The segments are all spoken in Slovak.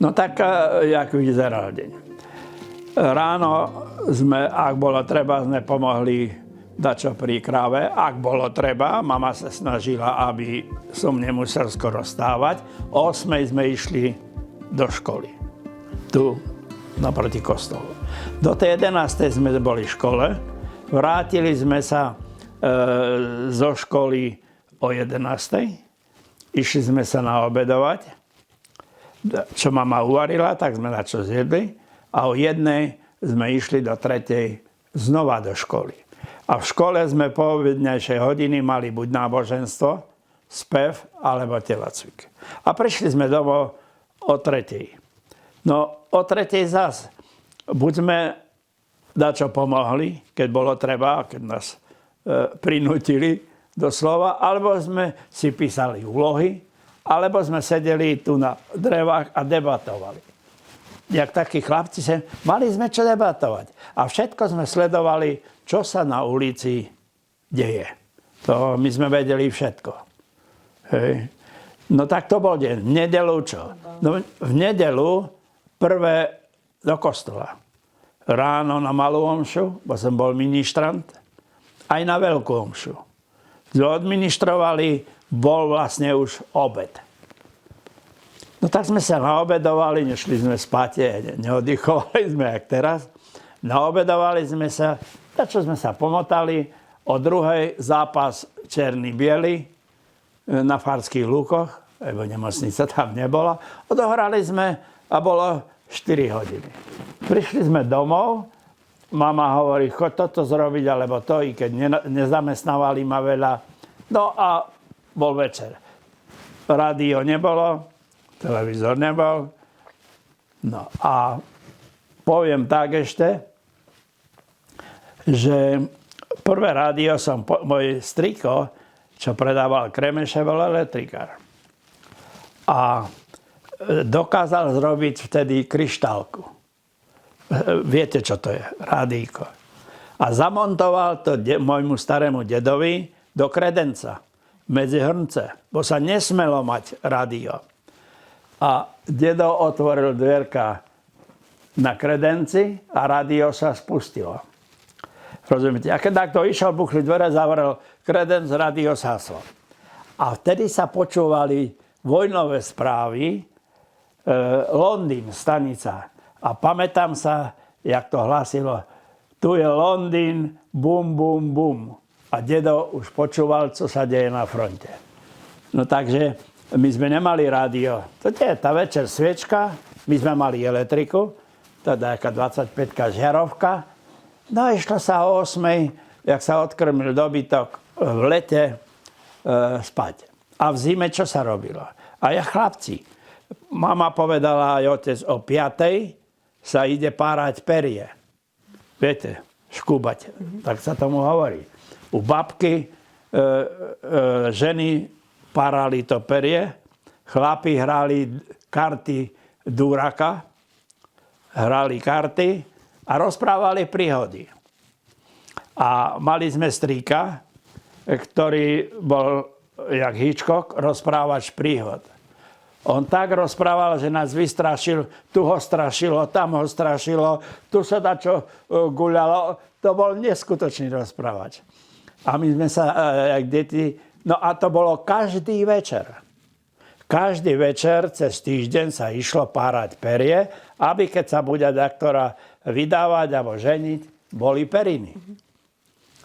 No tak, jak vyzeral deň. Ráno sme, ak bolo treba, sme pomohli dačo pri kráve. Ak bolo treba, mama sa snažila, aby som nemusel skoro stávať. O 8 sme išli do školy. Tu, naproti kostolu. Do tej 11. sme boli v škole. Vrátili sme sa zo školy o 11. Išli sme sa naobedovať. Čo mama uvarila, tak sme na čo zjedli. A o 1. sme išli do 3. znova do školy. A v škole sme po obednejšej hodiny mali buď náboženstvo, spev, alebo telacvik. A prišli sme domov o 3. No o 3. zas. Buď sme dačo pomohli, keď bolo treba, keď nás prinútili doslova, alebo sme si písali úlohy, alebo sme sedeli tu na drevách a debatovali. Jak takí chlapci, mali sme čo debatovať. A všetko sme sledovali, čo sa na ulici deje. To my sme vedeli všetko. Hej. No tak to bol deň. V nedelu čo? No, v nedelu prvé do kostola. Ráno na malú omšu, bo som bol ministrant, aj na veľkú omšu. Odministrovali, bol vlastne už obed. No tak sme sa naobedovali, nešli sme spať, neoddychovali sme jak teraz. Naobedovali sme sa, tak čo sme sa pomotali, o 2. zápas černý-biely na Farských Lúkoch, lebo nemocnica tam nebola. Odohrali sme a bolo 4 hodiny. Prišli sme domov, mama hovorí, choď toto zrobiť, alebo to, i keď nezamestnávali ma veľa. No a bol večer. Rádio nebolo, televízor nebol. No a poviem tak ešte, že prvé rádio môj striko, čo predával kremeše, bol elektrikár. A dokázal zrobiť vtedy kryštálku. Viete, čo to je? Rádíko. A zamontoval to môjmu starému dedovi do kredenca, medzi hrnce, bo sa nesmelo mať rádio. A dedo otvoril dvierka na kredenci a rádio sa spustilo. Rozumiete? A keď takto išiel, buchli dvere, zavrel kredenc, rádio zhaslo. A vtedy sa počúvali vojnové správy, Londýn, stanica. A pamätám sa, jak to hlásilo, tu je Londýn, bum, bum, bum. A dedo už počúval, co sa deje na fronte. No takže my sme nemali rádio. To je tá večer sviečka, my sme mali elektriku, teda jaká 25-ka žiarovka. No a išlo sa o 8, jak sa odkrmil dobytok v lete spať. A v zime čo sa robilo? A ja chlapci, mama povedala aj otec, o 5 sa ide párať perie. Viete, škúbať, tak sa tomu hovorí. U babky ženy párali to perie, chlapi hrali karty Duraka, hrali karty a rozprávali príhody. A mali sme strýka, ktorý bol, jak Hitchcock, rozprávač príhod. On tak rozprával, že nás vystrašil, tu ho strašilo, tam ho strašilo, tu sa dačo guľalo. To bol neskutočný rozprávač. A my sme sa, jak deti, no a to bolo každý večer. Každý večer cez týždeň sa išlo párať perie, aby keď sa bude doktora vydávať alebo ženiť, boli periny.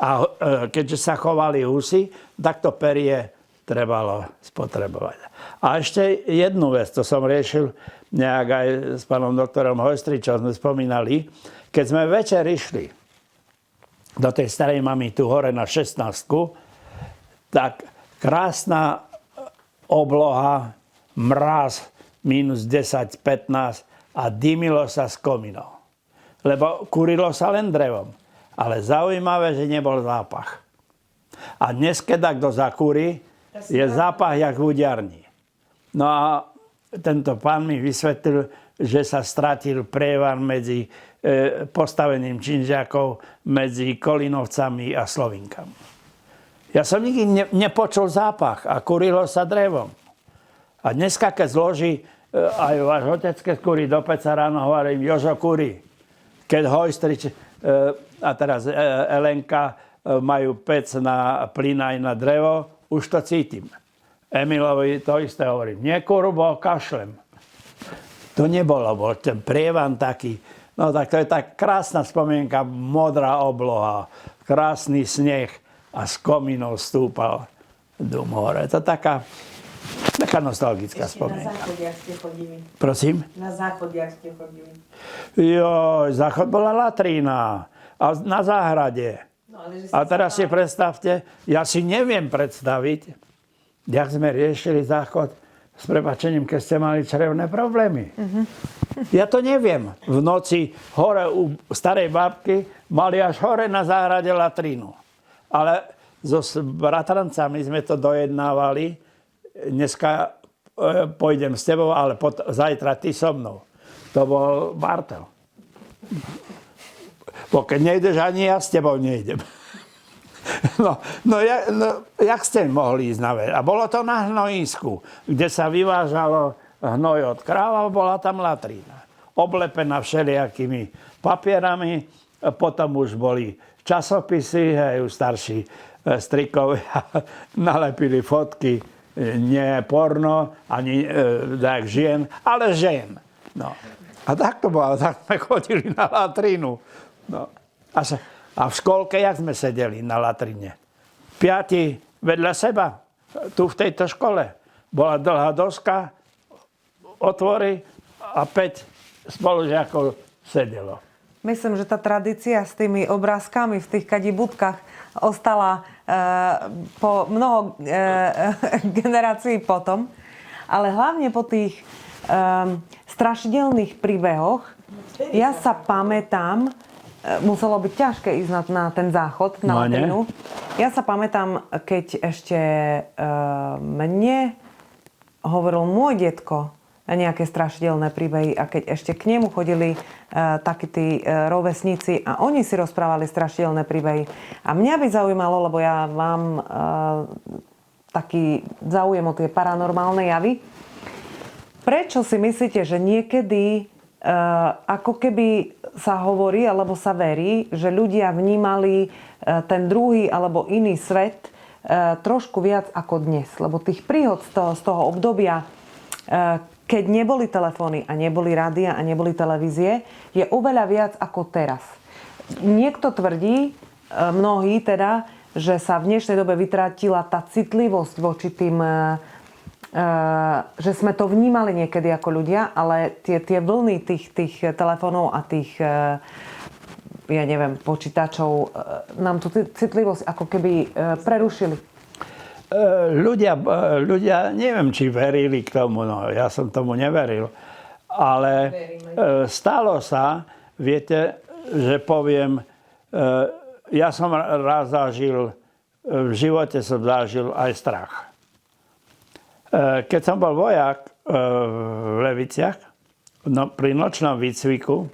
A keďže sa chovali husy, tak to perie trebalo spotrebovať. A ešte jednu vec, to som riešil nejak aj s pánom doktorom Hojstričom, sme spomínali, keď sme večer išli do tej starej mamy tu hore na 16, tak krásna obloha, mráz, minus 10, 15 a dymilo sa z kominov. Lebo kurilo sa len drevom. Ale zaujímavé, že nebol zápach. A dnes, keď kto zakúri, je zápach jak v udiarni. No a tento pán mi vysvetlil, že sa stratil prievan medzi postavením činžiakov medzi Kolinovcami a Slovinkami. Ja som nikdy nepočul zápach a kurilo sa drevom. A dneska, keď zloží aj váš otec, keď kúri do peca ráno, hovorím, Jožo kúri. Keď hojstrič a teraz Elenka majú pec na plyn aj na drevo, už to cítim. Emilovi to isté hovorím. Nekúru, bo kašlem. To nebolo, bol ten prievan taký. No tak to je tak krásna spomienka, modrá obloha, krásny sneh a z komínov stúpal dum hore. To taká nostalgická spomienka. Na záchodiach ste chodili. Prosím? Na záchodiach ste chodili. Joj, záchod bola latrína. A na záhrade. No, ale že A teraz si predstavte, ja si neviem predstaviť, jak sme riešili záchod s prepáčením, keď ste mali črevné problémy. Ja to neviem. V noci hore u starej babky mali až hore na záhrade latrínu. Ale so bratrancami sme to dojednávali. Dneska pôjdem s tebou, ale zajtra ty so mnou. To bol Bartel. Bo keď nejdeš, ani ja s tebou nejdem. Jak ste mohli ísť na ver? A bolo to na hnojisku, kde sa vyvážalo hnoj od kráv, bola tam latrína. Oblepená všelijakými papierami, potom už boli časopisy, hej, už starší strikovia nalepili fotky, nie porno, ani tak žien, ale žien. No. A tak to bolo, tak sme chodili na latrínu. No. A v škôlke, jak sme sedeli na latrine? 5 vedľa seba, tu v tejto škole. Bola dlhá doska, otvory a 5 spolužiakov sedelo. Myslím, že tá tradícia s tými obrázkami v tých kadibudkách ostala po mnoho generácií potom. Ale hlavne po tých strašidelných príbehoch. Ja sa pamätám, muselo byť ťažké ísť na ten záchod, na latrínu. Ja sa pamätám, keď ešte mne hovoril môj detko nejaké strašidelné príbehy a keď ešte k nemu chodili takí tí rovesníci a oni si rozprávali strašidelné príbehy. A mňa by zaujímalo, lebo ja mám taký záujem o tie paranormálne javy. Prečo si myslíte, že niekedy ako keby sa hovorí, alebo sa verí, že ľudia vnímali ten druhý alebo iný svet trošku viac ako dnes? Lebo tých príhod z toho obdobia, keď neboli telefóny a neboli rádia a neboli televízie, je oveľa viac ako teraz. Niekto tvrdí, mnohí teda, že sa v dnešnej dobe vytratila tá citlivosť voči tým, že sme to vnímali niekedy ako ľudia, ale tie vlny tých telefónov a tých, ja neviem, počítačov nám tú citlivosť ako keby prerušili. Ľudia, neviem, či verili k tomu, no ja som tomu neveril, ale stalo sa, viete, že poviem, ja som raz zažil, v živote som zažil aj strach. Keď som bol vojak v Leviciach, pri nočnom výcviku,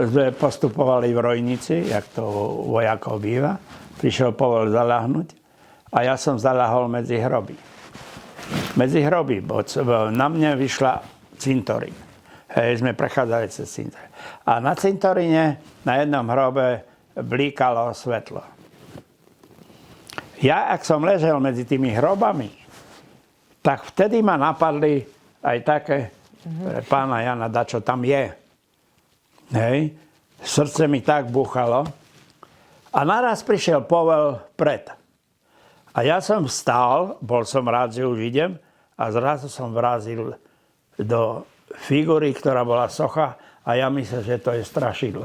sme postupovali v Rojnici, jak to vojakov býva. Prišiel povol zaľahnuť a ja som zaľahol medzi hroby. Medzi hroby, bo na mne vyšla cintorín. Hej, sme prechádzali cez cintorín. A na cintoríne na jednom hrobe blíkalo svetlo. Ja, ak som ležel medzi tými hrobami, tak vtedy ma napadli aj také, pána Jana, dačo tam je. Hej, srdce mi tak búchalo. A naraz prišiel povel pred. A ja som vstal, bol som rád, že už idem, a zrazu som vrazil do figúry, ktorá bola socha, a ja myslím, že to je strašidlo.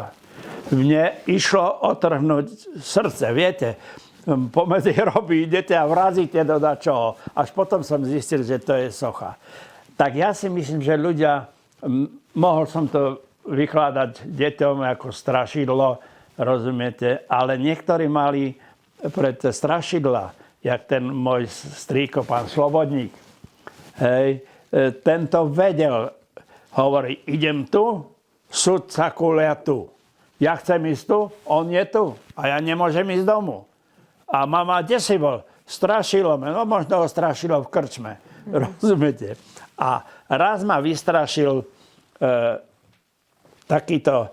Mne išlo otrhnúť srdce, viete, pomedzi hroby idete a vrazíte do dačoho. Až potom som zistil, že to je socha. Tak ja si myslím, že ľudia, mohol som to vykladať deťom ako strašidlo, rozumiete, ale niektorí mali pred strašidla, jak ten môj strýko, pán Slobodník. Hej, tento vedel, hovorí, idem tu, sudca kulia tu. Ja chcem ísť tu, on je tu a ja nemôžem ísť domu. A mama, kde si bol? Strašilo me, no možno ho strašilo v krčme. Rozumiete? A raz ma vystrašil takýto,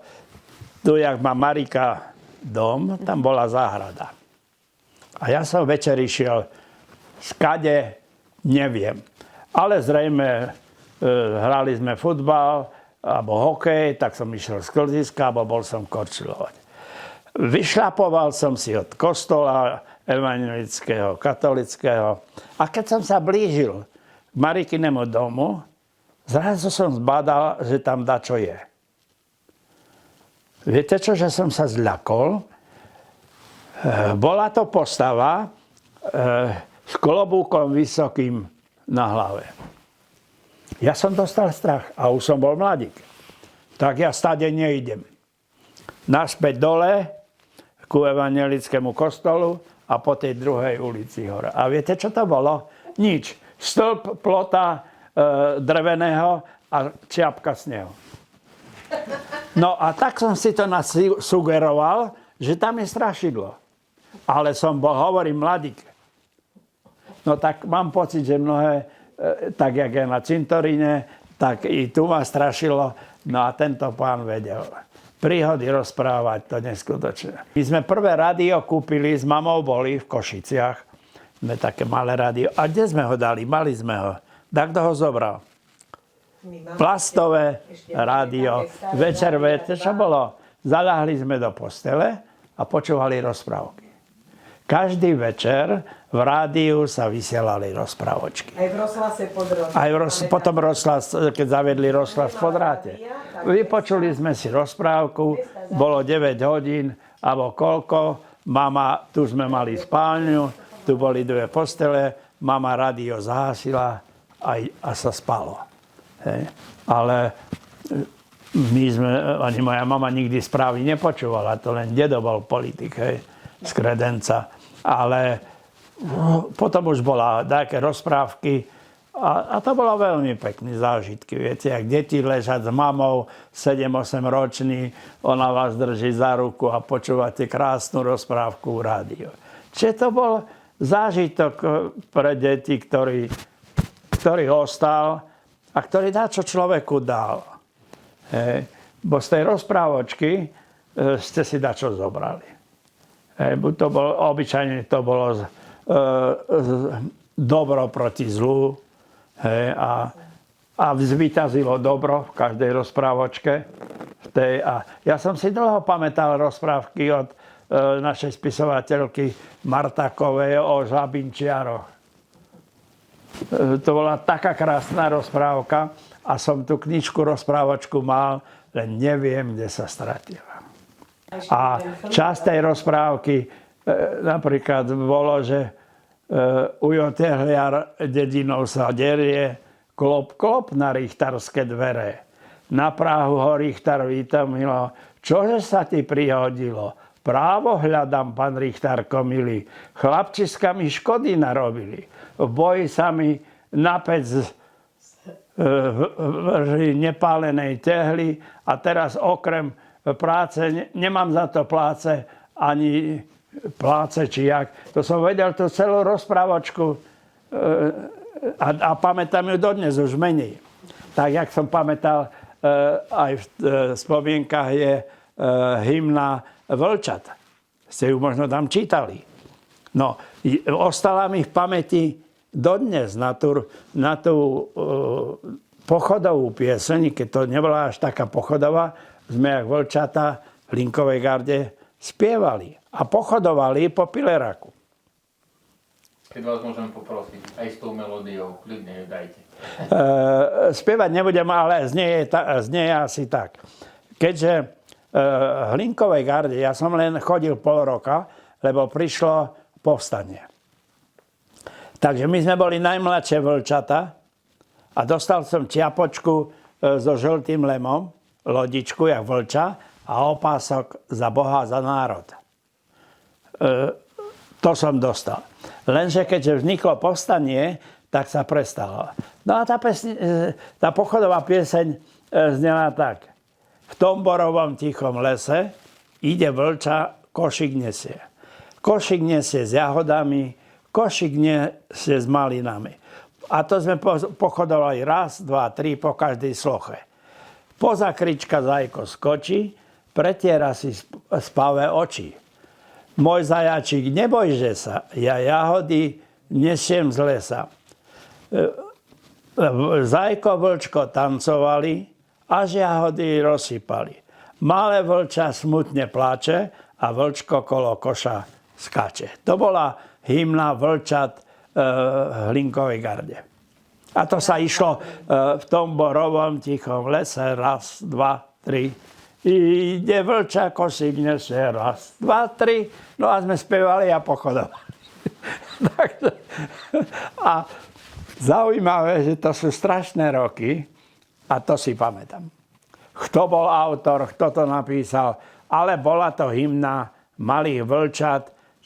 tu jak má Marika dom, tam bola záhrada. A ja som večer išiel skade, neviem. Ale zrejme hrali sme futbal alebo hokej, tak som išiel z klziska, alebo bol som korčilovať. Vyšľapoval som si od kostola evangelického, katolického. A keď som sa blížil k Marikinému domu, zrazu som zbadal, že tam dačo je. Viete čo, že som sa zľakol? Bola to postava s klobúkom vysokým na hlave. Ja som dostal strach a už som bol mladík. Tak ja stade neidem. Naspäť dole ku evangelickému kostolu a po tej druhej ulici hore. A viete, čo to bolo? Nič. Stĺp plota dreveného a čiapka snehu. No a tak som si to sugeroval, že tam je strašidlo. Ale som bol, hovorím, mladík. No tak mám pocit, že mnohé, tak jak je na cintoríne, tak i tu ma strašilo. No a tento pán vedel príhody rozprávať, to neskutočné. My sme prvé rádio kúpili, s mamou boli v Košiciach. Sme také malé rádio. A kde sme ho dali? Mali sme ho. Tak kto ho zobral? Plastové rádio. Večer, viete, čo bolo? Zaľahli sme do postele a počúvali rozprávky. Každý večer v rádiu sa vysielali rozprávočky. Aj v rozhlase pod Rodom. Potom rozhlas, keď zaviedli rozhlas po dráte. Vypočuli sme si rozprávku, bolo 9 hodín, alebo koľko. Mama, tu sme mali spálňu, tu boli dve postele, mama rádio zahasila a sa spalo. Hej. Ale my sme, ani moja mama nikdy správy nepočúvala, to len dedo bol politik, hej, z Kredenca. Ale potom už bola také rozprávky a to bolo veľmi pekný zážitky. Viete, ak deti ležať s mamou, 7-8 ročný, ona vás drží za ruku a počúvate krásnu rozprávku v rádiu. Čiže to bol zážitok pre deti, ktorý ostal a ktorý čo človeku dal. Hej. Bo z tej rozprávočky ste si dačo zobrali. Hej. To bolo, obyčajne to bolo dobro proti zlu. Hej. A zvíťazilo dobro v každej rozprávočke. A ja som si dlho pamätal rozprávky od našej spisovateľky Martakovej o žabinčiaroch. To bola taká krásna rozprávka a som tú knižku rozprávočku mal, len neviem, kde sa stratila. A časť tej rozprávky napríklad bolo, že Ujo Tehliar dedinou sa derie, klop, klop na richtarské dvere. Na Prahu ho Richtar vítamilo, čože sa ti prihodilo? Právo hľadám, pán Richtárko milý, chlapčiska mi škody narobili. V boji sa mi na pec nepálenej tehly a teraz okrem práce, nemám za to pláce, ani pláce či jak. To som vedel tú celú rozprávočku a pamätám ju dodnes, už menej. Tak, jak som pamätal, aj v spomienkach je hymna Vlčat. Ste ju možno tam čítali. No, ostala mi v pamäti dodnes na tú pochodovú pieseň, keď to nebola až taká pochodová, sme jak vlčata v Hlinkovej garde spievali a pochodovali po Pileraku. Keď vás môžem poprosiť, aj s tou melódiou, kľudne ju dajte. Spievať nebudem, ale znie asi tak. Keďže v Hlinkovej garde ja som len chodil pol roka, lebo prišlo povstanie. Takže my sme boli najmladšie vlčata a dostal som čiapočku so žltým lemom, lodičku jak vlča a opások za Boha, za národ. To som dostal. Lenže keďže vzniklo povstanie, tak sa prestalo. No a tá pochodová pieseň znela tak. V tom borovom tichom lese ide vlča, košík nesie. Košík nesie s jahodami, košík nesie s malinami. A to sme pochodovali raz, dva, tri po každej sloche. Poza krička Zajko skočí, pretiera si spavé oči. Môj zajačík, nebojže sa, ja jahody nesiem z lesa. Zajko, vlčko tancovali, až jahody rozsypali. Malé vlča smutne pláče a vlčko kolo koša skáče. To bola hymna vlčat Hlinkovej garde. A to sa išlo v tom borovom tichom lese. Raz, dva, tri. Ide vlča, kosík nese. Raz, dva, tri. No a sme spievali a pochodovali. A zaujímavé, že to sú strašné roky a to si pamätám. Kto bol autor, kto to napísal, ale bola to hymna malých vlčat,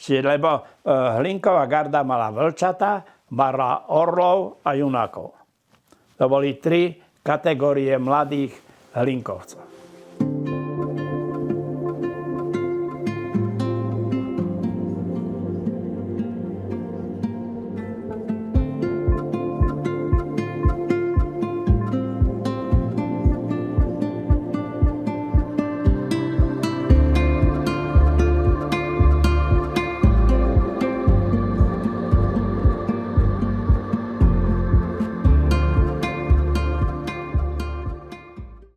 lebo Hlinková garda mala vlčata, mala orlov a junákov. To boli 3 kategórie mladých Hlinkovcov.